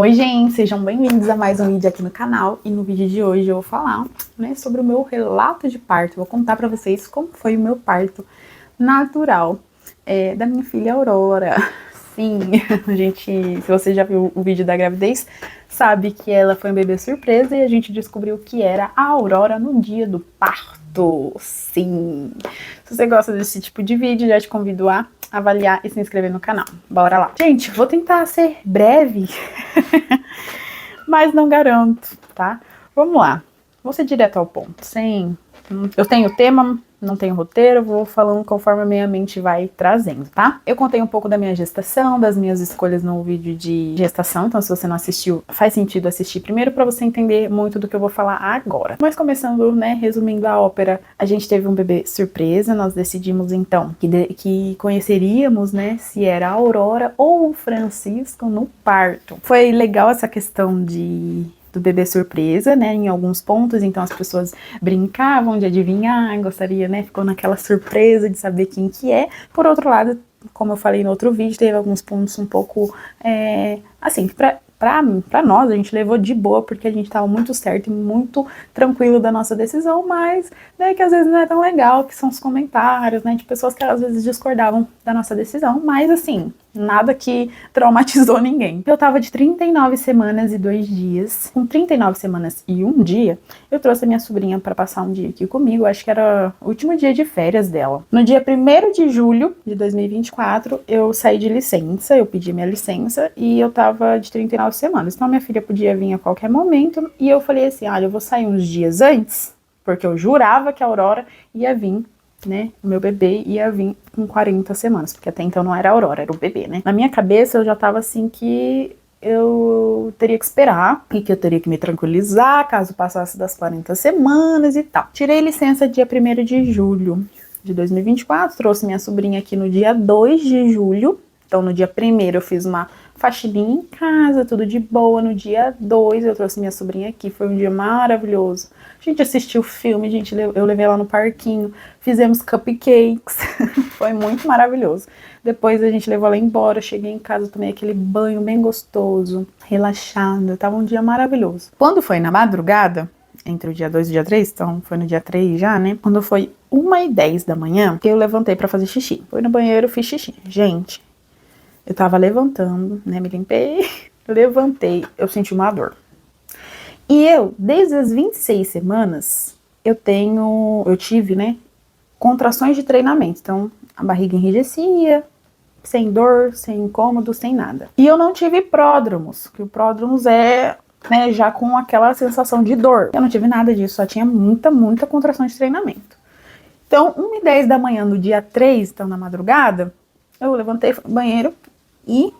Oi gente, sejam bem-vindos a mais um vídeo aqui no canal. E no vídeo de hoje eu vou falar, sobre o meu relato de parto. Vou contar pra vocês como foi o meu parto natural da minha filha Aurora. Sim, a gente, se você já viu o vídeo da gravidez, sabe que ela foi um bebê surpresa e a gente descobriu que era a Aurora no dia do parto. Sim, se você gosta desse tipo de vídeo, já te convido a avaliar e se inscrever no canal. Bora lá. Gente, vou tentar ser breve, mas não garanto, tá? Vamos lá. Vou ser direto ao ponto, eu tenho tema, não tenho roteiro, vou falando conforme a minha mente vai trazendo, tá? Eu contei um pouco da minha gestação, das minhas escolhas no vídeo de gestação, então se você não assistiu, faz sentido assistir primeiro pra você entender muito do que eu vou falar agora. Mas começando, resumindo a ópera, a gente teve um bebê surpresa, nós decidimos então que conheceríamos, se era a Aurora ou o Francisco no parto. Foi legal essa questão do bebê surpresa, em alguns pontos, então as pessoas brincavam de adivinhar, gostaria, ficou naquela surpresa de saber quem que é. Por outro lado, como eu falei no outro vídeo, teve alguns pontos um pouco, assim, pra nós, a gente levou de boa, porque a gente tava muito certo e muito tranquilo da nossa decisão, mas, que às vezes não é tão legal, que são os comentários, de pessoas que às vezes discordavam da nossa decisão, mas assim, nada que traumatizou ninguém. Eu tava de 39 semanas e 2 dias. Com 39 semanas e 1 dia, eu trouxe a minha sobrinha pra passar um dia aqui comigo. Acho que era o último dia de férias dela. No dia 1º de julho de 2024, eu saí de licença, eu pedi minha licença e eu tava de 39 semanas. Então minha filha podia vir a qualquer momento e eu falei assim, olha, eu vou sair uns dias antes, porque eu jurava que a Aurora ia vir, o meu bebê ia vir com 40 semanas, porque até então não era a Aurora, era o bebê, Na minha cabeça eu já tava assim que eu teria que esperar e que eu teria que me tranquilizar caso passasse das 40 semanas e tal. Tirei licença dia 1º de julho de 2024, trouxe minha sobrinha aqui no dia 2 de julho. Então no dia 1º eu fiz uma faxininha em casa, tudo de boa. No dia 2 eu trouxe minha sobrinha aqui, foi um dia maravilhoso. A gente assistiu o filme, eu levei ela no parquinho, fizemos cupcakes, foi muito maravilhoso. Depois a gente levou ela embora, cheguei em casa, tomei aquele banho bem gostoso, relaxada, tava um dia maravilhoso. Quando foi na madrugada, entre o dia 2 e o dia 3, então foi no dia 3 já, Quando foi 1h10 da manhã, eu levantei pra fazer xixi. Fui no banheiro, fiz xixi. Gente, eu tava levantando, me limpei, levantei, eu senti uma dor. E eu, desde as 26 semanas, eu tive, contrações de treinamento. Então, a barriga enrijecia, sem dor, sem incômodo, sem nada. E eu não tive pródromos, que o pródromos é, já com aquela sensação de dor. Eu não tive nada disso, só tinha muita contração de treinamento. Então, 1h10 da manhã, no dia 3, então na madrugada, eu levantei do banheiro e,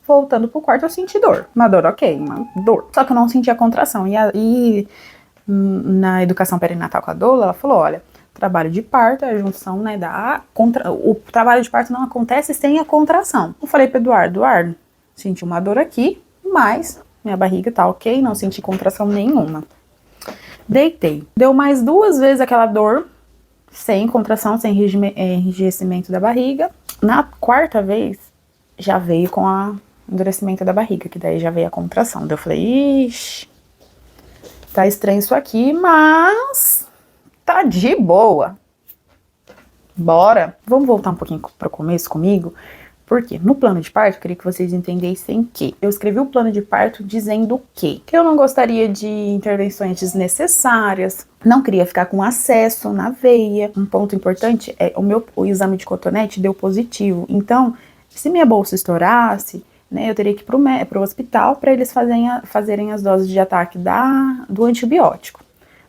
voltando pro quarto, eu senti dor. Uma dor, ok, uma dor. Só que eu não sentia contração. E na educação perinatal com a doula, ela falou, olha, trabalho de parto é a junção, o trabalho de parto não acontece sem a contração. Eu falei pro Eduardo, senti uma dor aqui, mas minha barriga tá ok, não senti contração nenhuma. Deitei. Deu mais 2 vezes aquela dor, sem contração, sem enrijecimento da barriga. Na 4ª vez, já veio com o endurecimento da barriga, que daí já veio a contração. Daí eu falei, ixi, tá estranho isso aqui, mas tá de boa. Bora. Vamos voltar um pouquinho pro começo comigo? Porque no plano de parto, eu queria que vocês entendessem que eu escrevi o plano de parto dizendo o quê? Que eu não gostaria de intervenções desnecessárias, não queria ficar com acesso na veia. Um ponto importante é o exame de cotonete deu positivo. Então, se minha bolsa estourasse, eu teria que ir pro hospital para eles fazerem as doses de ataque do antibiótico.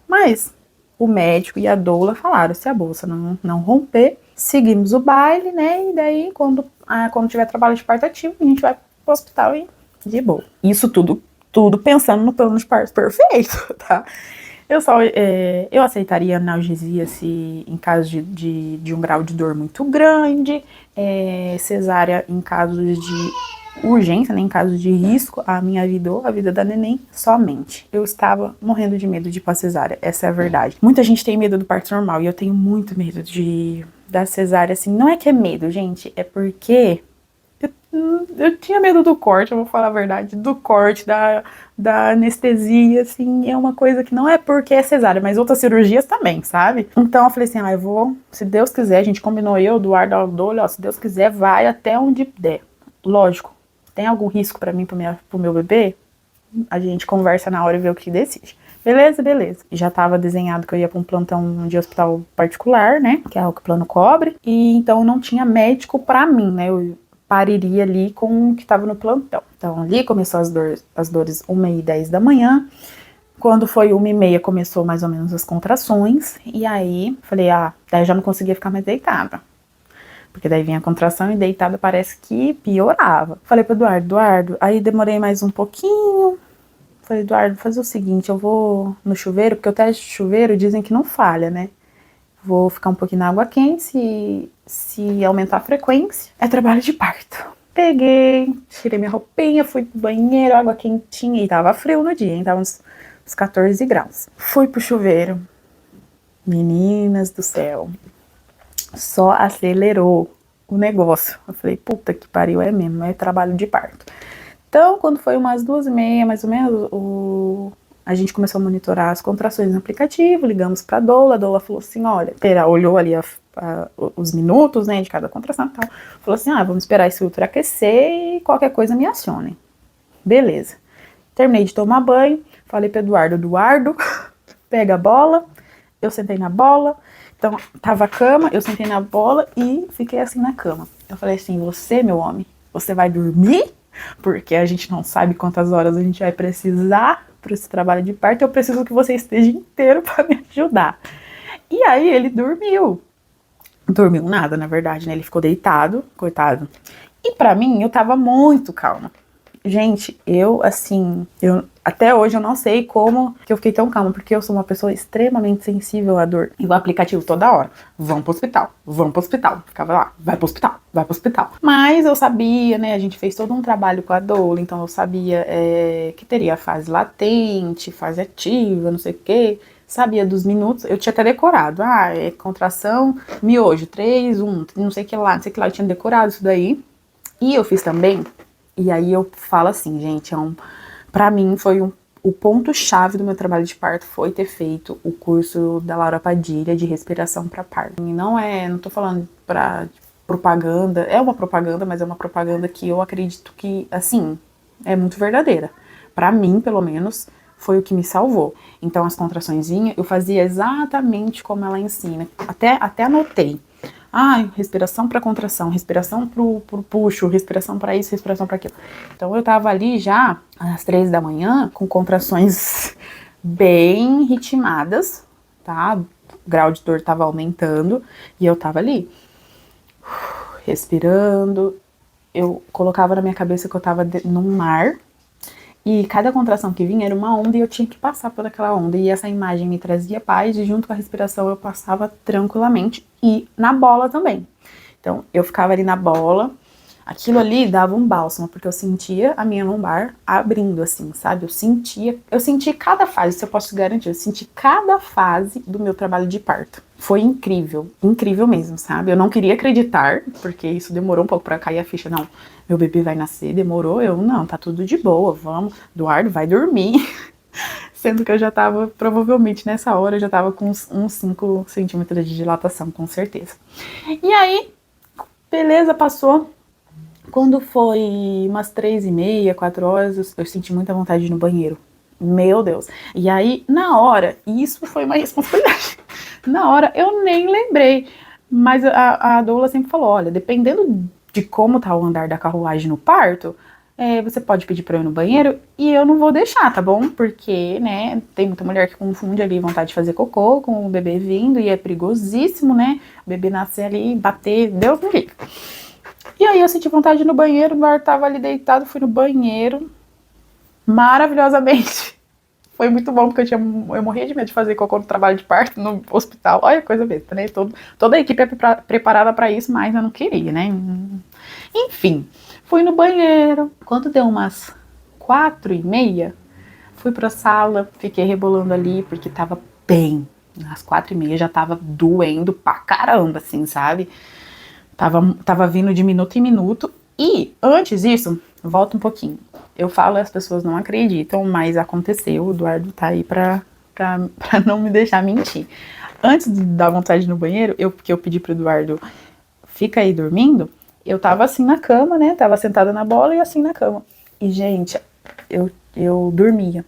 Mas o médico e a doula falaram, se a bolsa não romper, seguimos o baile, e daí quando tiver trabalho de parto ativo, a gente vai pro hospital e de boa. Isso tudo pensando no plano de parto perfeito, tá? Eu aceitaria analgesia se em caso de um grau de dor muito grande, cesárea em casos de urgência, em caso de risco à minha vida ou à vida da neném, somente. Eu estava morrendo de medo de ir pra cesárea, essa é a verdade. Muita gente tem medo do parto normal e eu tenho muito medo da cesárea, assim. Não é que é medo, gente, é porque Eu tinha medo do corte, eu vou falar a verdade, do corte, da anestesia, assim, é uma coisa que não é porque é cesárea, mas outras cirurgias também, sabe? Então eu falei assim, eu vou, se Deus quiser, a gente combinou eu, Eduardo Aldolho, ó, se Deus quiser, vai até onde der. Lógico, tem algum risco pra mim, pro meu bebê? A gente conversa na hora e vê o que decide. Beleza, beleza. Já tava desenhado que eu ia pra um plantão de hospital particular, né? Que é o que o plano cobre. E então não tinha médico pra mim, né? Eu pariria ali com o que tava no plantão. Então ali começou as dores 1h10 da manhã. Quando foi 1h30 começou mais ou menos as contrações. E aí falei, daí já não conseguia ficar mais deitada. Porque daí vinha a contração e deitada parece que piorava. Falei pro Eduardo, aí demorei mais um pouquinho. Falei, Eduardo, vou fazer o seguinte, eu vou no chuveiro, porque o teste de chuveiro dizem que não falha, né? Vou ficar um pouquinho na água quente, se aumentar a frequência, é trabalho de parto. Peguei, tirei minha roupinha, fui pro banheiro, água quentinha, e tava frio no dia, hein? Tava uns 14 graus. Fui pro chuveiro. Meninas do céu, só acelerou o negócio. Eu falei, puta que pariu, é mesmo, é trabalho de parto. Então, quando foi umas 2h30, mais ou menos, a gente começou a monitorar as contrações no aplicativo, ligamos pra Doula, a Doula falou assim, olha, olhou ali os minutos, né, de cada contração e tal, falou assim, vamos esperar esse útero aquecer e qualquer coisa me acione. Beleza. Terminei de tomar banho, falei pro Eduardo, pega a bola, eu sentei na bola, então tava a cama, eu sentei na bola e fiquei assim na cama. Eu falei assim, você, meu homem, você vai dormir? Porque a gente não sabe quantas horas a gente vai precisar para esse trabalho de parto, eu preciso que você esteja inteiro para me ajudar. E aí ele dormiu. Dormiu nada, na verdade, né? Ele ficou deitado, coitado. E pra mim, eu tava muito calma. Gente, até hoje eu não sei como que eu fiquei tão calma, porque eu sou uma pessoa extremamente sensível à dor. E o aplicativo toda hora, vamos pro hospital, vamos pro hospital. Ficava lá, vai pro hospital, vai pro hospital. Mas eu sabia, né, a gente fez todo um trabalho com a doula, então eu sabia que teria fase latente, fase ativa, não sei o quê. Sabia dos minutos, eu tinha até decorado. É contração, miojo, 3, 1, não sei o que lá, eu tinha decorado isso daí. E eu fiz também. E aí eu falo assim, gente, pra mim foi o ponto-chave do meu trabalho de parto foi ter feito o curso da Laura Padilha de respiração para parto. E não tô falando pra propaganda, é uma propaganda, mas é uma propaganda que eu acredito que, assim, é muito verdadeira. Pra mim, pelo menos, foi o que me salvou. Então as contraçõezinhas eu fazia exatamente como ela ensina. Até anotei. Respiração para contração, respiração pro puxo, respiração para isso, respiração para aquilo. Então eu tava ali já às 3 da manhã com contrações bem ritmadas, tá? O grau de dor tava aumentando e eu tava ali respirando. Eu colocava na minha cabeça que eu tava num mar. E cada contração que vinha era uma onda e eu tinha que passar por aquela onda. E essa imagem me trazia paz e junto com a respiração eu passava tranquilamente. E na bola também. Então eu ficava ali na bola. Aquilo ali dava um bálsamo, porque eu sentia a minha lombar abrindo assim, sabe? Eu senti cada fase, isso eu posso te garantir. Eu senti cada fase do meu trabalho de parto. Foi incrível, incrível mesmo, sabe? Eu não queria acreditar, porque isso demorou um pouco pra cair a ficha. Não, meu bebê vai nascer, demorou. Não, tá tudo de boa, vamos. Eduardo, vai dormir. Sendo que eu já tava, provavelmente nessa hora, eu já tava com uns 5 centímetros de dilatação, com certeza. E aí, beleza, passou. Quando foi umas 3h30, 4 horas, eu senti muita vontade de ir no banheiro. Meu Deus. E aí, na hora, isso foi uma responsabilidade. Na hora, eu nem lembrei. Mas a doula sempre falou, olha, dependendo de como tá o andar da carruagem no parto, você pode pedir pra eu ir no banheiro e eu não vou deixar, tá bom? Porque, né, tem muita mulher que confunde ali vontade de fazer cocô com o bebê vindo e é perigosíssimo, né? O bebê nascer ali, bater, Deus me livre. E aí eu senti vontade de ir no banheiro, o Eduardo tava ali deitado, fui no banheiro, maravilhosamente. Foi muito bom, porque eu morria de medo de fazer cocô no trabalho de parto no hospital. Olha, coisa besta, né? Toda a equipe é preparada pra isso, mas eu não queria, né? Enfim, fui no banheiro. Quando deu umas 4h30, fui pra sala, fiquei rebolando ali, porque tava bem. Às 4h30 já tava doendo pra caramba, assim, sabe? Tava vindo de minuto em minuto E antes disso, volta um pouquinho. Eu falo e as pessoas não acreditam, mas aconteceu. O Eduardo tá aí pra não me deixar mentir. Antes de dar vontade no banheiro, porque eu pedi pro Eduardo, fica aí dormindo, eu tava assim na cama, né? Tava sentada na bola e assim na cama. E, gente, eu dormia.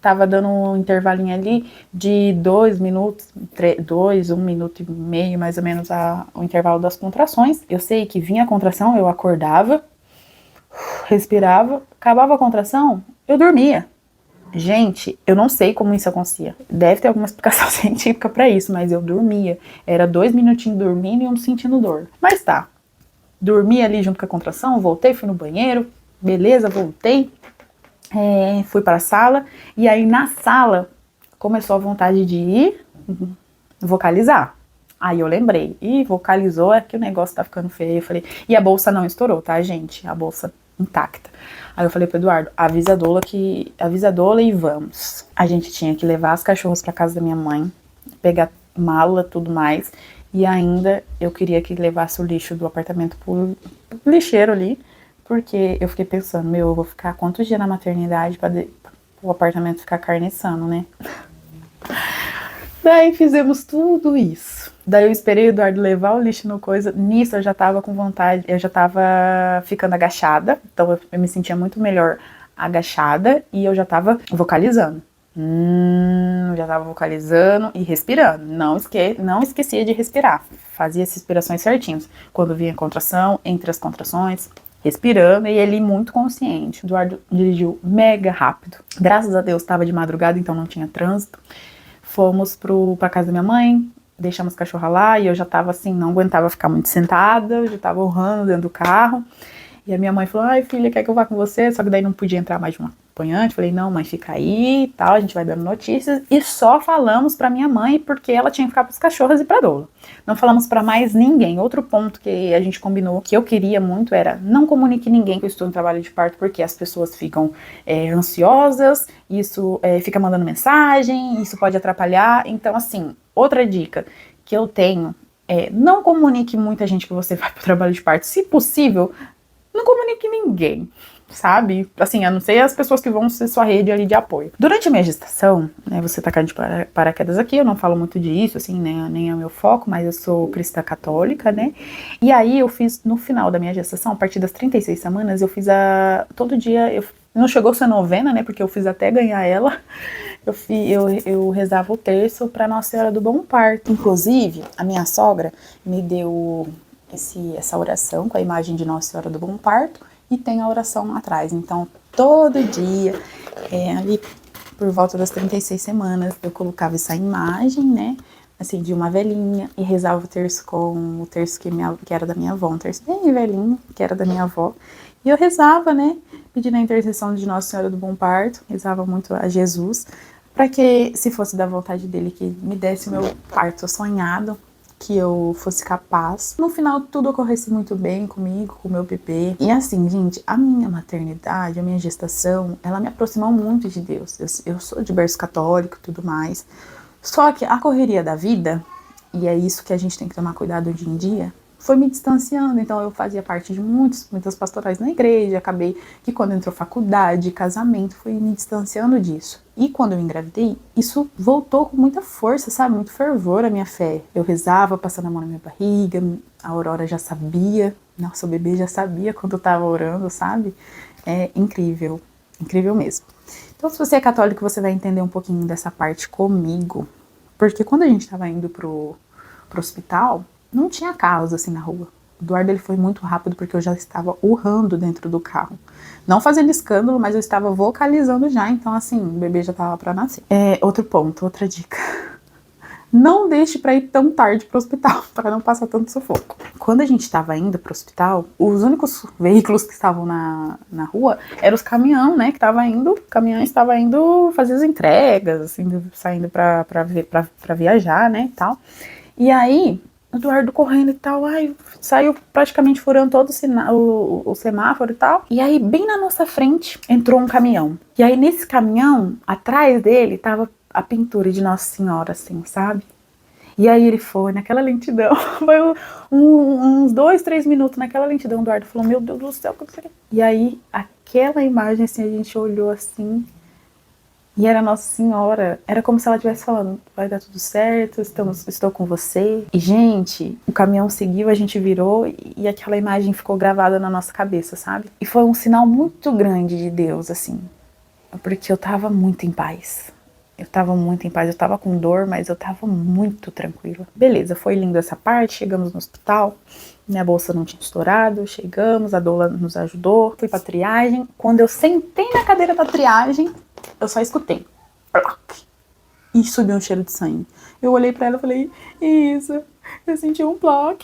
Tava dando um intervalinho ali de 2 minutos, 1 minuto e meio, mais ou menos, o intervalo das contrações. Eu sei que vinha a contração, eu acordava, respirava, acabava a contração, eu dormia. Gente, eu não sei como isso acontecia. Deve ter alguma explicação científica pra isso, mas eu dormia. Era 2 minutinhos dormindo e eu sentindo dor. Mas tá, dormi ali junto com a contração, voltei, fui no banheiro, beleza, voltei, fui para a sala, e aí na sala começou a vontade de ir vocalizar. Aí eu lembrei, vocalizou, é que o negócio tá ficando feio. Eu falei, e a bolsa não estourou, tá, gente? A bolsa intacta. Aí eu falei pro Eduardo, avisa a doula e vamos. A gente tinha que levar as cachorras pra casa da minha mãe, pegar mala, tudo mais, e ainda eu queria que levasse o lixo do apartamento pro lixeiro ali, porque eu fiquei pensando, eu vou ficar quantos dias na maternidade pra o apartamento ficar carniçando, né? Daí fizemos tudo isso. Daí eu esperei o Eduardo levar o lixo no coisa. Nisso eu já tava com vontade, eu já tava ficando agachada. Então eu me sentia muito melhor agachada e eu já tava vocalizando. Já tava vocalizando e respirando. Não esquecia de respirar. Fazia as respirações certinhas. Quando vinha contração, entre as contrações, respirando, e ele muito consciente. O Eduardo dirigiu mega rápido. Graças a Deus tava de madrugada, então não tinha trânsito. Fomos pra casa da minha mãe, deixamos a cachorra lá e eu já tava assim, não aguentava ficar muito sentada, eu já tava urrando dentro do carro. E a minha mãe falou, ai filha, quer que eu vá com você? Só que daí não podia entrar mais de uma acompanhante. Falei, não mãe, fica aí e tal, a gente vai dando notícias. E só falamos pra minha mãe porque ela tinha que ficar pros cachorros e pra doula. Não falamos pra mais ninguém. Outro ponto que a gente combinou, que eu queria muito, era não comunique ninguém que eu estou no trabalho de parto, porque as pessoas ficam ansiosas, isso fica mandando mensagem, isso pode atrapalhar. Então assim, outra dica que eu tenho é não comunique muita gente que você vai pro trabalho de parto. Se possível, não comunique ninguém, sabe? Assim, a não ser as pessoas que vão ser sua rede ali de apoio. Durante a minha gestação, né, você tá caindo de paraquedas aqui, eu não falo muito disso, assim, né, nem é o meu foco, mas eu sou cristã católica, né? E aí eu fiz, no final da minha gestação, a partir das 36 semanas, eu fiz todo dia, não chegou a ser novena, né, porque eu fiz até ganhar ela, eu rezava o terço pra Nossa Senhora do Bom Parto. Inclusive, a minha sogra me deu essa oração com a imagem de Nossa Senhora do Bom Parto, e tem a oração atrás. Então, todo dia, ali por volta das 36 semanas, eu colocava essa imagem, né, assim, de uma velhinha, e rezava o terço com o terço que era da minha avó, um terço bem velhinho, que era da minha avó. E eu rezava, né, pedindo a intercessão de Nossa Senhora do Bom Parto, rezava muito a Jesus, para que, se fosse da vontade dele, que me desse o meu parto sonhado, que eu fosse capaz. No final, tudo ocorresse muito bem comigo, com o meu bebê. E assim, gente, a minha maternidade, a minha gestação, ela me aproximou muito de Deus. Eu sou de berço católico e tudo mais. Só que a correria da vida, e é isso que a gente tem que tomar cuidado hoje em dia, foi me distanciando. Então eu fazia parte de muitas pastorais na igreja, acabei que quando entrou faculdade, casamento, fui me distanciando disso. E quando eu engravidei, isso voltou com muita força, sabe, muito fervor a minha fé. Eu rezava, passando a mão na minha barriga, a Aurora já sabia, nossa, o bebê já sabia quando eu tava orando, sabe? É incrível, incrível mesmo. Então se você é católico, você vai entender um pouquinho dessa parte comigo, porque quando a gente tava indo pro hospital, não tinha carros assim na rua. O Eduardo, ele foi muito rápido porque eu já estava urrando dentro do carro. Não fazendo escândalo, mas eu estava vocalizando já. Então, assim, o bebê já estava para nascer. Outro ponto, outra dica. Não deixe para ir tão tarde pro hospital, para não passar tanto sufoco. Quando a gente estava indo pro hospital, os únicos veículos que estavam na rua eram os caminhões, né? Caminhões estavam indo fazer as entregas, assim, saindo para viajar, né? E tal. E aí, o Eduardo correndo e tal, saiu praticamente furando todo o semáforo e tal. E aí, bem na nossa frente, entrou um caminhão. E aí, nesse caminhão, atrás dele, tava a pintura de Nossa Senhora, assim, sabe? E aí ele foi naquela lentidão, foi uns 2, 3 minutos naquela lentidão. O Eduardo falou, meu Deus do céu, o que você quer? E aí, aquela imagem, assim, a gente olhou assim, e era Nossa Senhora. Era como se ela estivesse falando, vai dar tudo certo, estou com você. E, gente, o caminhão seguiu, a gente virou, e aquela imagem ficou gravada na nossa cabeça, sabe? E foi um sinal muito grande de Deus, assim, porque eu tava muito em paz. Eu tava muito em paz, eu tava com dor, mas eu tava muito tranquila. Beleza, foi lindo essa parte, chegamos no hospital, minha bolsa não tinha estourado, chegamos, a doula nos ajudou, fui pra triagem. Quando eu sentei na cadeira da triagem, eu só escutei, ploc, e subiu um cheiro de sangue. Eu olhei pra ela e falei, isso, eu senti um ploc.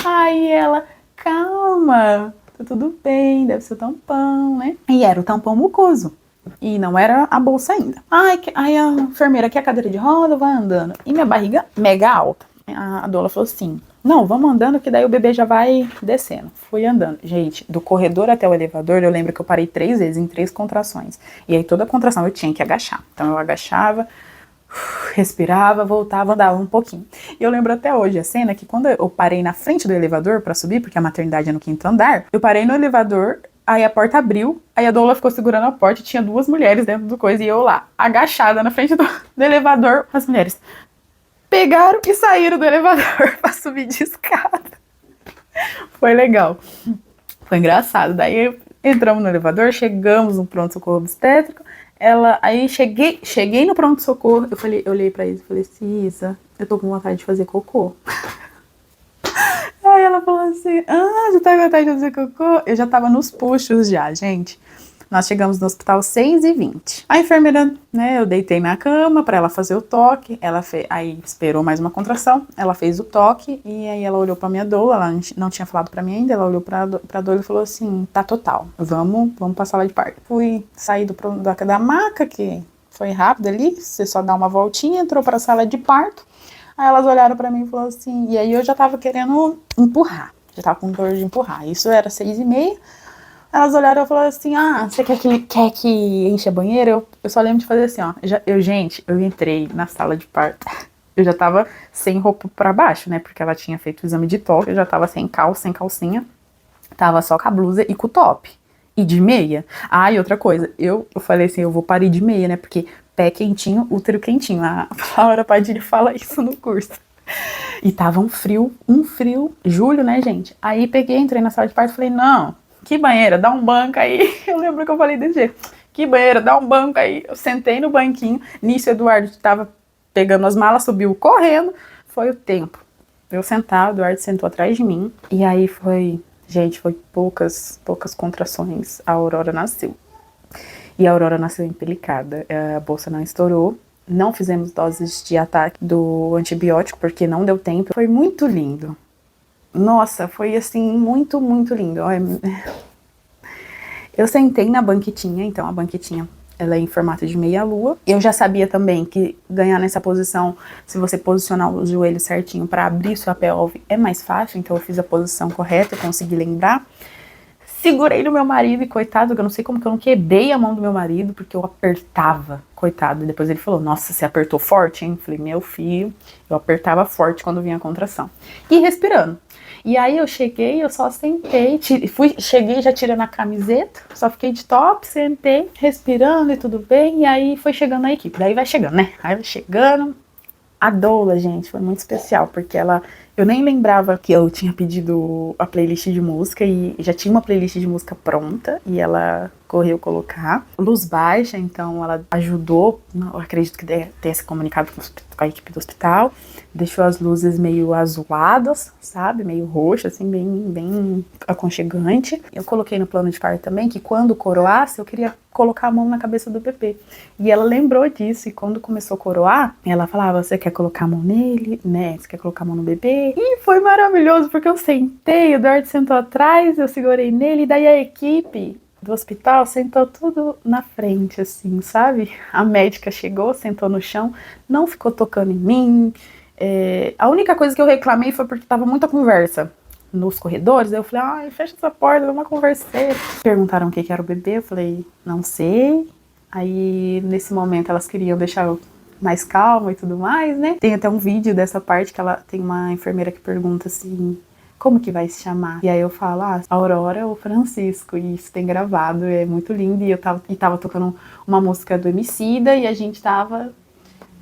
Aí ela, calma, tá tudo bem, deve ser o tampão, né? E era o tampão mucoso. E não era a bolsa ainda. Aí a enfermeira, aqui é a cadeira de roda, vai andando. E minha barriga mega alta. A doula falou assim, não, vamos andando que daí o bebê já vai descendo. Fui andando. Gente, do corredor até o elevador, eu lembro que eu parei 3 vezes, em 3 contrações. E aí toda contração eu tinha que agachar. Então eu agachava, respirava, voltava, andava um pouquinho. E eu lembro até hoje a cena que quando eu parei na frente do elevador pra subir, porque a maternidade é no 5º andar, eu parei no elevador, aí a porta abriu, aí a doula ficou segurando a porta e tinha 2 mulheres dentro do coisa, e eu lá, agachada na frente do elevador, as mulheres pegaram e saíram do elevador pra subir de escada. Foi legal. Foi engraçado. Daí entramos no elevador, chegamos no pronto-socorro obstétrico, aí cheguei no pronto-socorro, eu olhei pra eles e falei, Cisa, eu tô com vontade de fazer cocô. Aí ela falou assim, você tá com vontade de fazer cocô? Eu já tava nos puxos já, gente. Nós chegamos no hospital 6h20. A enfermeira, né, eu deitei na cama pra ela fazer o toque, aí esperou mais uma contração, ela fez o toque, e aí ela olhou pra minha doula, ela não tinha falado pra mim ainda, ela olhou pra doula e falou assim, tá total, vamos pra sala de parto. Fui sair da maca, que foi rápido ali, você só dá uma voltinha, entrou pra sala de parto, aí elas olharam pra mim e falaram assim, e aí eu já tava querendo empurrar, já tava com dor de empurrar, isso era 6h30, elas olharam e falaram assim, você quer que enche a banheira? Eu só lembro de fazer assim, ó. Gente, eu entrei na sala de parto. Eu já tava sem roupa pra baixo, né? Porque ela tinha feito o exame de toque, eu já tava sem calça, sem calcinha. Tava só com a blusa e com o top. E de meia. E outra coisa, eu falei assim, eu vou parir de meia, né? Porque pé quentinho, útero quentinho. A Laura Padilha fala isso no curso. E tava um frio, julho, né, gente? Aí entrei na sala de parto e falei, não, que banheira, dá um banco aí. Eu lembro que eu falei desse jeito. Que banheira, dá um banco aí. Eu sentei no banquinho. Nisso, o Eduardo tava pegando as malas, subiu correndo. Foi o tempo. Eu sentar, o Eduardo sentou atrás de mim. E aí foi poucas contrações. A Aurora nasceu. E a Aurora nasceu empelicada. A bolsa não estourou. Não fizemos doses de ataque do antibiótico, porque não deu tempo. Foi muito lindo. Nossa, foi assim, muito, muito lindo. Eu sentei na banquetinha, então a banquetinha ela é em formato de meia-lua. Eu já sabia também que ganhar nessa posição, se você posicionar os joelhos certinho para abrir sua pelve, é mais fácil, então eu fiz a posição correta, eu consegui lembrar. Segurei no meu marido e coitado, eu não sei como que eu não quebrei a mão do meu marido, porque eu apertava, coitado. E depois ele falou, nossa, você apertou forte, hein? Eu falei, meu filho, eu apertava forte quando vinha a contração. E respirando. E aí eu cheguei, eu só sentei, cheguei já tirando a camiseta, só fiquei de top, sentei, respirando e tudo bem, e aí foi chegando a equipe. Daí vai chegando, né? Aí vai chegando. A doula, gente, foi muito especial, porque eu nem lembrava que eu tinha pedido a playlist de música e já tinha uma playlist de música pronta e ela correu colocar. Luz baixa, então ela ajudou, eu acredito que tenha se comunicado com a equipe do hospital, deixou as luzes meio azuladas, sabe, meio roxa, assim, bem aconchegante. Eu coloquei no plano de parto também que quando coroasse eu queria colocar a mão na cabeça do bebê. E ela lembrou disso, e quando começou a coroar, ela falava, você quer colocar a mão nele, né, você quer colocar a mão no bebê? E foi maravilhoso, porque eu sentei, o Eduardo sentou atrás, eu segurei nele, e daí a equipe do hospital sentou tudo na frente, assim, sabe? A médica chegou, sentou no chão, não ficou tocando em mim. A única coisa que eu reclamei foi porque tava muita conversa nos corredores. Eu falei, fecha essa porta, dá uma converseira. Perguntaram o que era o bebê, eu falei, não sei. Aí, nesse momento, elas queriam deixar eu mais calma e tudo mais, né? Tem até um vídeo dessa parte que ela tem uma enfermeira que pergunta assim, como que vai se chamar? E aí eu falo, Aurora ou Francisco, e isso tem gravado, é muito lindo, e eu tava tocando uma música do Emicida, e a gente tava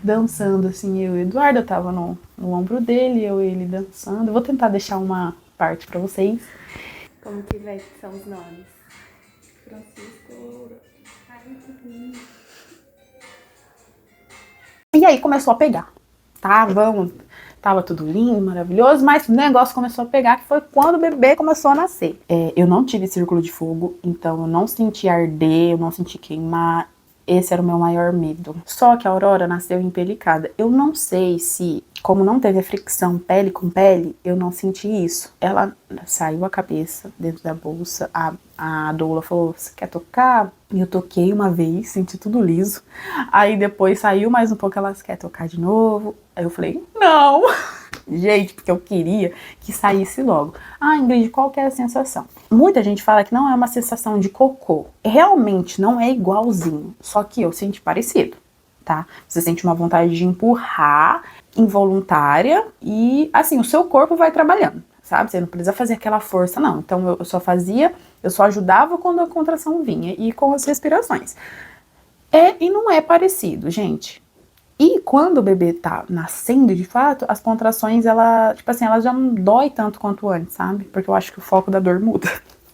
dançando, assim, eu e o Eduardo, eu tava no ombro dele, eu e ele dançando. Eu vou tentar deixar uma parte pra vocês. Como que são os nomes? Francisco... E aí começou a pegar, tá? Tava tudo lindo, maravilhoso, mas o negócio começou a pegar, que foi quando o bebê começou a nascer. Eu não tive círculo de fogo, então eu não senti arder, eu não senti queimar. Esse era o meu maior medo. Só que a Aurora nasceu empelicada. Eu não sei se, como não teve a fricção pele com pele, eu não senti isso. Ela saiu a cabeça dentro da bolsa, a doula falou, você quer tocar? E eu toquei uma vez, senti tudo liso. Aí depois saiu mais um pouco, ela quer tocar de novo? Aí eu falei, não! Gente, porque eu queria que saísse logo. Ingrid, qual que é a sensação? Muita gente fala que não é uma sensação de cocô. Realmente não é igualzinho, só que eu senti parecido, tá? Você sente uma vontade de empurrar, involuntária, e assim, o seu corpo vai trabalhando, sabe? Você não precisa fazer aquela força, não. Então eu só ajudava quando a contração vinha e com as respirações. E não é parecido, gente. E quando o bebê tá nascendo de fato, as contrações, elas já não dói tanto quanto antes, sabe? Porque eu acho que o foco da dor muda.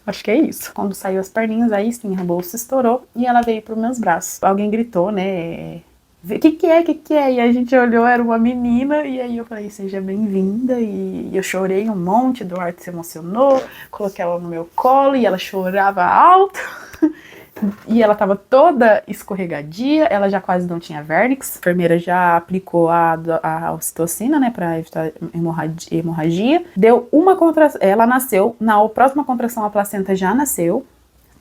Acho que é isso. Quando saiu as perninhas, aí sim, a bolsa estourou e ela veio pros meus braços. Alguém gritou, né? O que é? E a gente olhou, era uma menina, e aí eu falei, seja bem-vinda. E eu chorei um monte, o Eduardo se emocionou, coloquei ela no meu colo e ela chorava alto. E ela tava toda escorregadia, ela já quase não tinha vernix. A enfermeira já aplicou a ocitocina, né, pra evitar hemorragia. Deu uma contração, ela nasceu, na próxima contração a placenta já nasceu,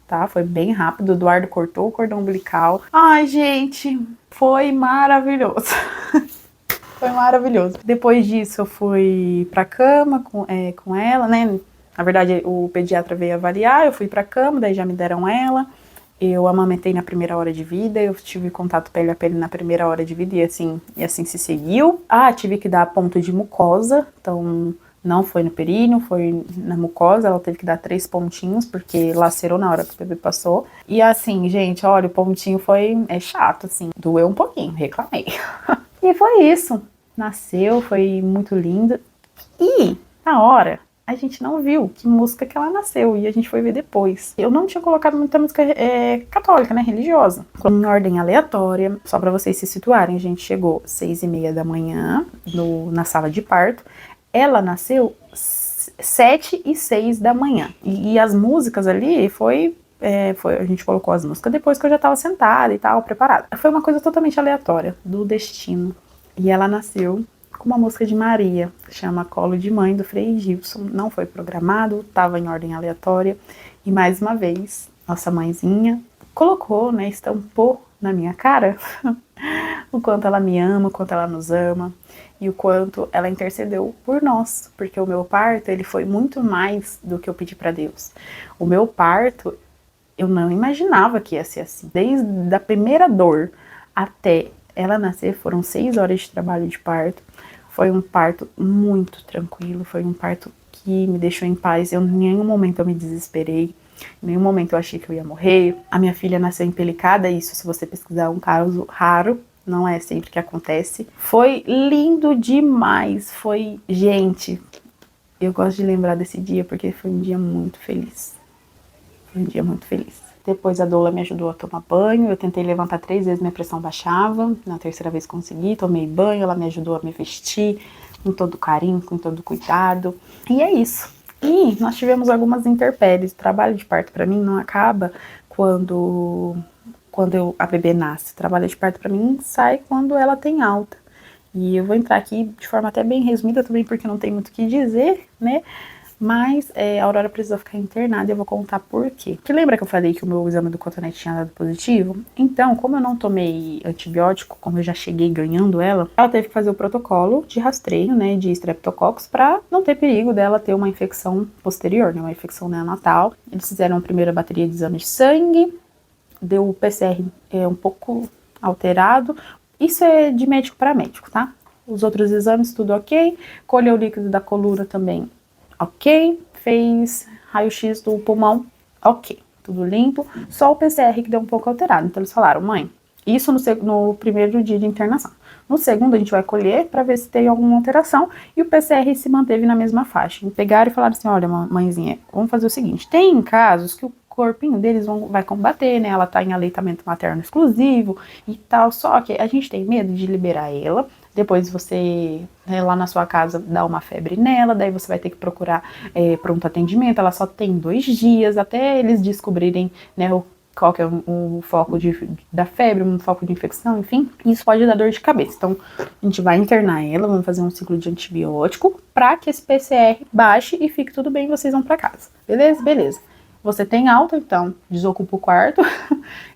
tá? Foi bem rápido, o Eduardo cortou o cordão umbilical. Ai, gente, foi maravilhoso. Foi maravilhoso. Depois disso eu fui pra cama com ela, né? Na verdade o pediatra veio avaliar, eu fui pra cama, daí já me deram ela. Eu amamentei na primeira hora de vida, eu tive contato pele a pele na primeira hora de vida e assim se seguiu. Tive que dar ponto de mucosa, então não foi no períneo, foi na mucosa, ela teve que dar 3 pontinhos, porque lacerou na hora que o bebê passou. E assim, gente, olha, o pontinho é chato, assim, doeu um pouquinho, reclamei. E foi isso, nasceu, foi muito lindo. E na hora, a gente não viu que música que ela nasceu, e a gente foi ver depois. Eu não tinha colocado muita música católica, né, religiosa. Em ordem aleatória, só pra vocês se situarem, a gente chegou 6h30 da manhã na sala de parto. Ela nasceu 7h06 da manhã. E as músicas ali a gente colocou as músicas depois que eu já tava sentada e tal, preparada. Foi uma coisa totalmente aleatória, do destino. E ela nasceu com uma música de Maria, chama Colo de Mãe, do Frei Gilson. Não foi programado, estava em ordem aleatória. E mais uma vez, nossa mãezinha colocou, né, estampou na minha cara o quanto ela me ama, o quanto ela nos ama e o quanto ela intercedeu por nós, porque o meu parto, ele foi muito mais do que eu pedi para Deus. O meu parto, eu não imaginava que ia ser assim. Desde a primeira dor até ela nascer, foram 6 horas de trabalho de parto. Foi um parto muito tranquilo, foi um parto que me deixou em paz. Em nenhum momento eu me desesperei, em nenhum momento eu achei que eu ia morrer. A minha filha nasceu empelicada, isso, se você pesquisar, é um caso raro, não é sempre que acontece. Foi lindo demais, gente, eu gosto de lembrar desse dia porque foi um dia muito feliz. Foi um dia muito feliz. Depois a doula me ajudou a tomar banho, eu tentei levantar 3 vezes, minha pressão baixava, na terceira vez consegui, tomei banho, ela me ajudou a me vestir, com todo carinho, com todo cuidado, e é isso. E nós tivemos algumas intempéries, o trabalho de parto pra mim não acaba quando a bebê nasce, o trabalho de parto pra mim sai quando ela tem alta. E eu vou entrar aqui de forma até bem resumida também, porque não tem muito o que dizer, né? Mas a Aurora precisou ficar internada e eu vou contar por quê. Porque lembra que eu falei que o meu exame do cotonete tinha dado positivo? Então, como eu não tomei antibiótico, como eu já cheguei ganhando ela teve que fazer o protocolo de rastreio, né, de Streptococcus, pra não ter perigo dela ter uma infecção posterior, né, uma infecção neonatal. Eles fizeram a primeira bateria de exames de sangue, deu o PCR um pouco alterado, Isso é de médico para médico, tá? Os outros exames, tudo ok. Colheu o líquido da coluna também, ok. Fez raio-x do pulmão, ok. Tudo limpo. Só o PCR que deu um pouco alterado. Então eles falaram, mãe, isso no primeiro dia de internação. No segundo a gente vai colher para ver se tem alguma alteração. E o PCR se manteve na mesma faixa. Pegaram e falaram assim, olha, mãezinha, vamos fazer o seguinte. Tem casos que o corpinho deles vai combater, né? Ela tá em aleitamento materno exclusivo e tal. Só que a gente tem medo de liberar ela. Depois você, né, lá na sua casa, dá uma febre nela, daí você vai ter que procurar pronto atendimento. Ela só tem 2 dias até eles descobrirem, né, qual que é o foco da febre, um foco de infecção, enfim. Isso pode dar dor de cabeça. Então, a gente vai internar ela, vamos fazer um ciclo de antibiótico para que esse PCR baixe e fique tudo bem, vocês vão para casa. Beleza? Beleza. Você tem alta, então desocupa o quarto.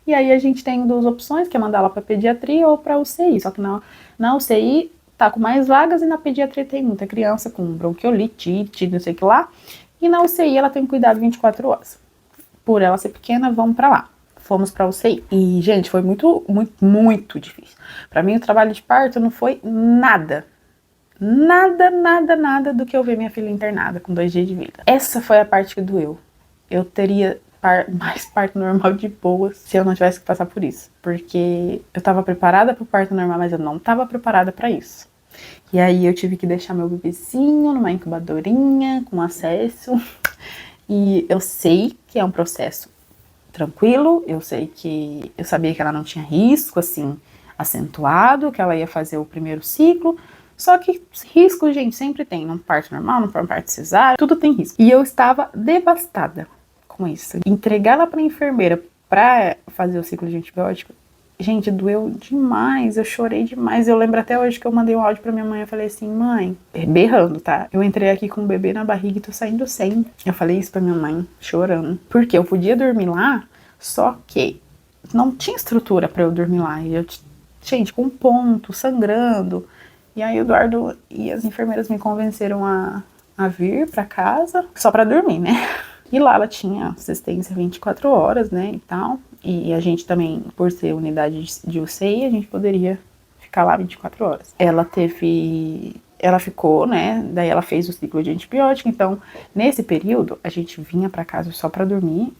E aí a gente tem 2 opções, que é mandar ela para pediatria ou para UCI. Só que na UCI tá com mais vagas e na pediatria tem muita criança com bronquiolite, não sei o que lá. E na UCI ela tem cuidado 24 horas. Por ela ser pequena, vamos para lá. Fomos para UCI. E, gente, foi muito, muito, muito difícil. Para mim, o trabalho de parto não foi nada. Nada do que eu ver minha filha internada com 2 dias de vida. Essa foi a parte que doeu. Eu teria mais parto normal de boa se eu não tivesse que passar por isso. Porque eu tava preparada pro parto normal, mas eu não tava preparada para isso. E aí eu tive que deixar meu bebezinho numa incubadorinha, com acesso. E eu sei que é um processo tranquilo, eu sabia que ela não tinha risco, assim, acentuado, que ela ia fazer o primeiro ciclo. Só que risco, gente, sempre tem. Num parto normal, num parto cesárea, tudo tem risco. E eu estava devastada com isso. Entregar ela pra enfermeira pra fazer o ciclo de antibiótico, gente, doeu demais. Eu chorei demais. Eu lembro até hoje que eu mandei um áudio pra minha mãe. Eu falei assim, mãe, berrando, tá? Eu entrei aqui com o bebê na barriga e tô saindo sem. Eu falei isso pra minha mãe, chorando. Porque eu podia dormir lá, só que não tinha estrutura pra eu dormir lá. E eu, gente, com ponto, sangrando. E aí o Eduardo e as enfermeiras me convenceram a vir pra casa, só pra dormir, né? E lá ela tinha assistência 24 horas, né, e tal. E a gente também, por ser unidade de UCI, a gente poderia ficar lá 24 horas. Ela ficou, né, daí ela fez o ciclo de antibiótico. Então, nesse período, a gente vinha pra casa só pra dormir,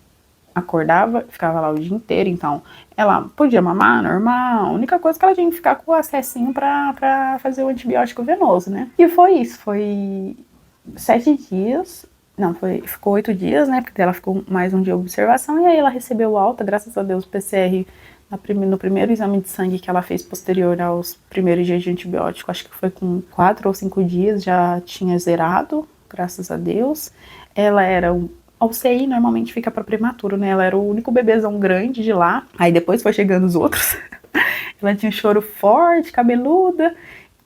acordava, ficava lá o dia inteiro. Então, ela podia mamar normal, a única coisa que ela tinha que ficar com o acessinho pra fazer o antibiótico venoso, né. E foi isso, foi 7 dias... Não, ficou 8 dias, né, porque ela ficou mais um dia de observação, e aí ela recebeu alta, graças a Deus, o PCR no primeiro exame de sangue que ela fez posterior aos primeiros dias de antibiótico, acho que foi com 4 ou 5 dias, já tinha zerado, graças a Deus. Ela era a UCI normalmente fica para prematuro, né, ela era o único bebezão grande de lá, aí depois foi chegando os outros. Ela tinha um choro forte, cabeluda.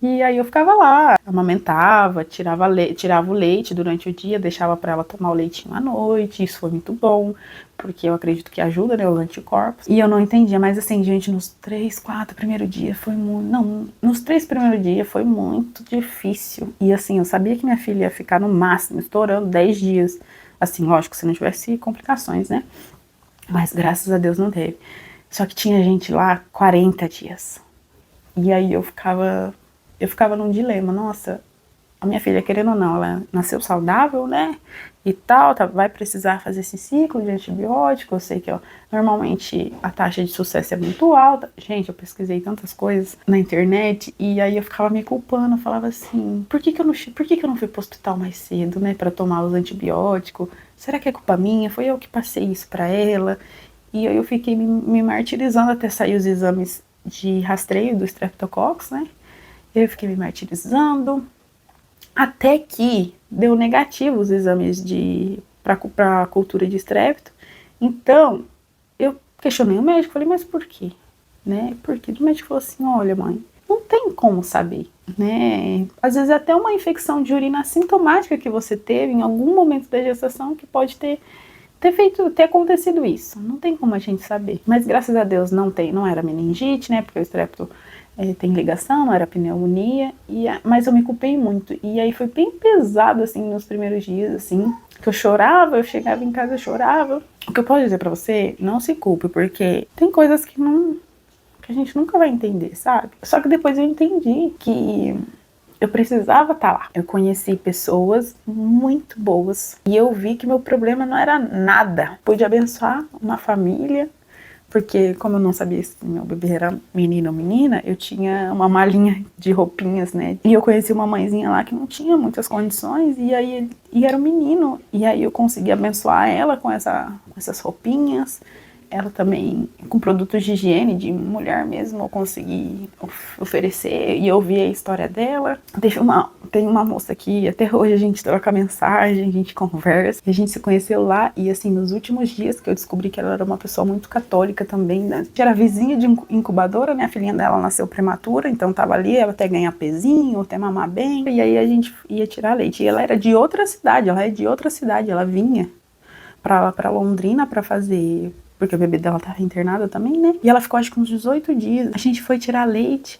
E aí eu ficava lá, amamentava, tirava o leite durante o dia, deixava para ela tomar o leitinho à noite. Isso foi muito bom, porque eu acredito que ajuda, né, os anticorpos. E eu não entendia, mas assim, gente, nos 3, 4 primeiros dias foi muito... Não, nos 3 primeiros dias foi muito difícil. E assim, eu sabia que minha filha ia ficar no máximo, estourando 10 dias. Assim, lógico, se não tivesse complicações, né? Mas graças a Deus não teve. Só que tinha gente lá 40 dias. E aí eu ficava num dilema, nossa, a minha filha, querendo ou não, ela nasceu saudável, né, e tal, vai precisar fazer esse ciclo de antibiótico. Eu sei que normalmente a taxa de sucesso é muito alta. Gente, eu pesquisei tantas coisas na internet, e aí eu ficava me culpando, eu falava assim, por que que eu não fui pro hospital mais cedo, né, pra tomar os antibióticos? Será que é culpa minha? Foi eu que passei isso pra ela? E aí eu fiquei me martirizando até sair os exames de rastreio do Streptococcus, né. Eu fiquei me martirizando, até que deu negativo os exames para cultura de estrépito. Então, eu questionei o médico, falei, mas por quê? Né? Porque o médico falou assim, olha, mãe, não tem como saber, né? Às vezes até uma infecção de urina assintomática que você teve em algum momento da gestação que pode ter acontecido isso. Não tem como a gente saber. Mas graças a Deus não era meningite, né? Porque o estrépito tem ligação, não era pneumonia, mas eu me culpei muito. E aí foi bem pesado, assim, nos primeiros dias, assim, que eu chorava, eu chegava em casa, eu chorava. O que eu posso dizer pra você, não se culpe, porque tem coisas que a gente nunca vai entender, sabe? Só que depois eu entendi que eu precisava estar lá. Eu conheci pessoas muito boas e eu vi que meu problema não era nada. Pude abençoar uma família, porque como eu não sabia se meu bebê era menino ou menina, eu tinha uma malinha de roupinhas, né? E eu conheci uma mãezinha lá que não tinha muitas condições e era um menino. E aí eu consegui abençoar ela com essas roupinhas. Ela também, com produtos de higiene, de mulher mesmo, eu consegui oferecer e ouvir a história dela. Tem uma moça que até hoje a gente troca mensagem, a gente conversa. A gente se conheceu lá e, assim, nos últimos dias que eu descobri que ela era uma pessoa muito católica também, né? Era vizinha de incubadora, né? A filhinha dela nasceu prematura, então tava ali, ela até ganhar pezinho, até mamar bem. E aí a gente ia tirar leite. E ela era de outra cidade, ela vinha pra Londrina pra fazer... porque o bebê dela tava internada também, né? E ela ficou acho que uns 18 dias. A gente foi tirar leite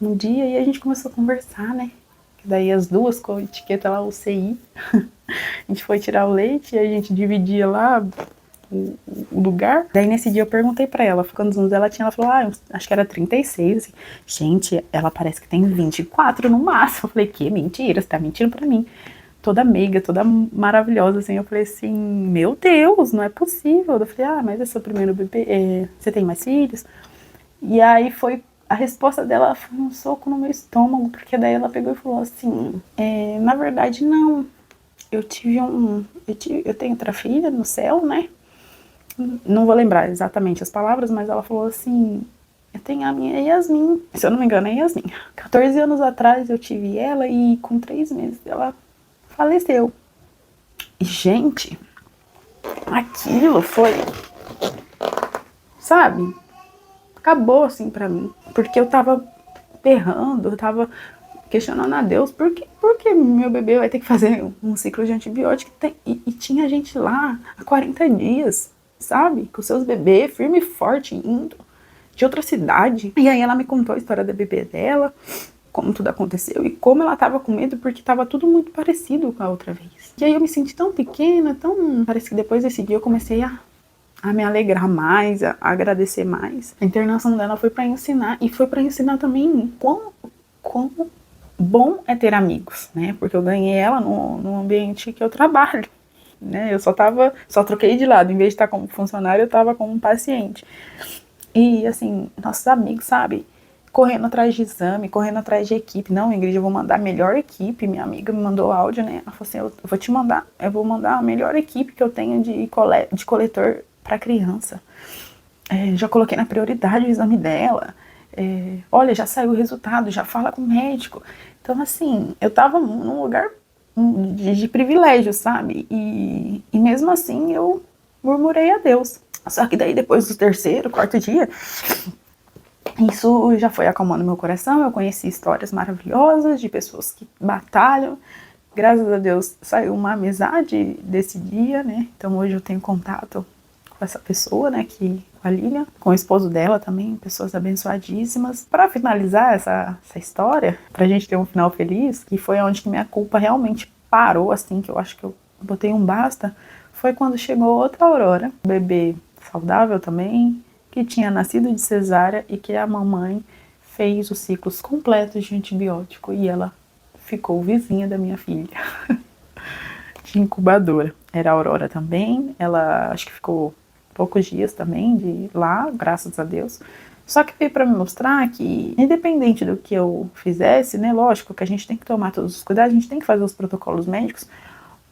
um dia e a gente começou a conversar, né? Que daí as duas com a etiqueta lá, UCI. A gente foi tirar o leite e a gente dividia lá o lugar. Daí nesse dia eu perguntei pra ela, quantos anos ela tinha, ela falou, acho que era 36. Assim. Gente, ela parece que tem 24 no máximo. Eu falei, que mentira, você tá mentindo pra mim. Toda meiga, toda maravilhosa, assim, eu falei assim, meu Deus, não é possível. Eu falei, mas é seu primeiro bebê, você tem mais filhos? E aí a resposta dela foi um soco no meu estômago, porque daí ela pegou e falou assim, na verdade não, eu tenho outra filha no céu, né? Não vou lembrar exatamente as palavras, mas ela falou assim, eu tenho a minha Yasmin, se eu não me engano é Yasmin. 14 anos atrás eu tive ela e com 3 meses ela faleceu. E, gente, aquilo foi, sabe, acabou assim pra mim. Porque eu tava berrando, eu tava questionando a Deus, por que meu bebê vai ter que fazer um ciclo de antibiótico? E tinha gente lá há 40 dias, sabe, com seus bebês, firme e forte, indo de outra cidade. E aí ela me contou a história da bebê dela, como tudo aconteceu e como ela tava com medo porque tava tudo muito parecido com a outra vez. E aí eu me senti tão pequena, parece que depois desse dia eu comecei a me alegrar mais, a agradecer mais. A internação dela foi pra ensinar e foi pra ensinar também quão bom é ter amigos, né? Porque eu ganhei ela no ambiente que eu trabalho, né? Eu só troquei de lado, em vez de estar como funcionário, eu tava como paciente. E assim, nossos amigos, sabe? Correndo atrás de exame, correndo atrás de equipe. Não, Ingrid, eu vou mandar a melhor equipe. Minha amiga me mandou áudio, né? Ela falou assim, eu vou mandar a melhor equipe que eu tenho de coletor para criança. Já coloquei na prioridade o exame dela. Olha, já saiu o resultado, já fala com o médico. Então, assim, eu tava num lugar de privilégio, sabe? E mesmo assim eu murmurei a Deus. Só que daí depois do 3º, 4º dia, isso já foi acalmando meu coração. Eu conheci histórias maravilhosas de pessoas que batalham. Graças a Deus saiu uma amizade desse dia, né? Então hoje eu tenho contato com essa pessoa, né? Com a Lilian, com o esposo dela também, pessoas abençoadíssimas. Para finalizar essa história, pra gente ter um final feliz, que foi onde que minha culpa realmente parou, assim, que eu acho que eu botei um basta, foi quando chegou outra Aurora, bebê saudável também, que tinha nascido de cesárea e que a mamãe fez os ciclos completos de antibiótico e ela ficou vizinha da minha filha, de incubadora. Era a Aurora também, ela acho que ficou poucos dias também de lá, graças a Deus. Só que veio para me mostrar que, independente do que eu fizesse, né, lógico que a gente tem que tomar todos os cuidados, a gente tem que fazer os protocolos médicos,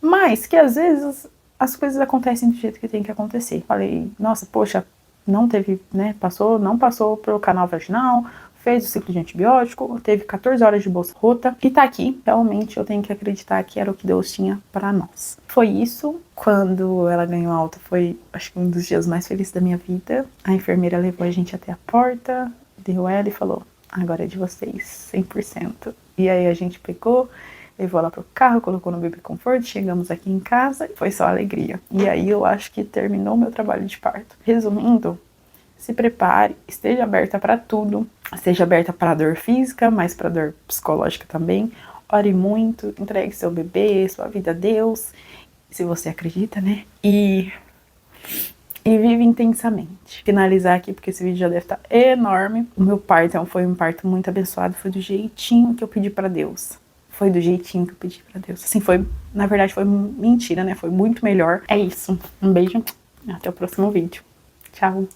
mas que às vezes as coisas acontecem do jeito que tem que acontecer. Falei, nossa, poxa, não teve, né, não passou pelo canal vaginal, fez o ciclo de antibiótico, teve 14 horas de bolsa rota e tá aqui. Realmente eu tenho que acreditar que era o que Deus tinha para nós. Foi isso. Quando ela ganhou alta, foi, acho que um dos dias mais felizes da minha vida. A enfermeira levou a gente até a porta, deu ela e falou, agora é de vocês, 100%. E aí a gente pegou, levou ela pro carro, colocou no Baby Comfort, chegamos aqui em casa, foi só alegria. E aí eu acho que terminou meu trabalho de parto. Resumindo, se prepare, esteja aberta para tudo, esteja aberta para a dor física, mas para a dor psicológica também. Ore muito, entregue seu bebê, sua vida a Deus, se você acredita, né? E e vive intensamente. Finalizar aqui, porque esse vídeo já deve estar enorme. O meu parto foi um parto muito abençoado, foi do jeitinho que eu pedi pra Deus. Foi do jeitinho que eu pedi pra Deus. Assim, foi, na verdade, foi mentira, né? Foi muito melhor. É isso. Um beijo, até o próximo vídeo. Tchau.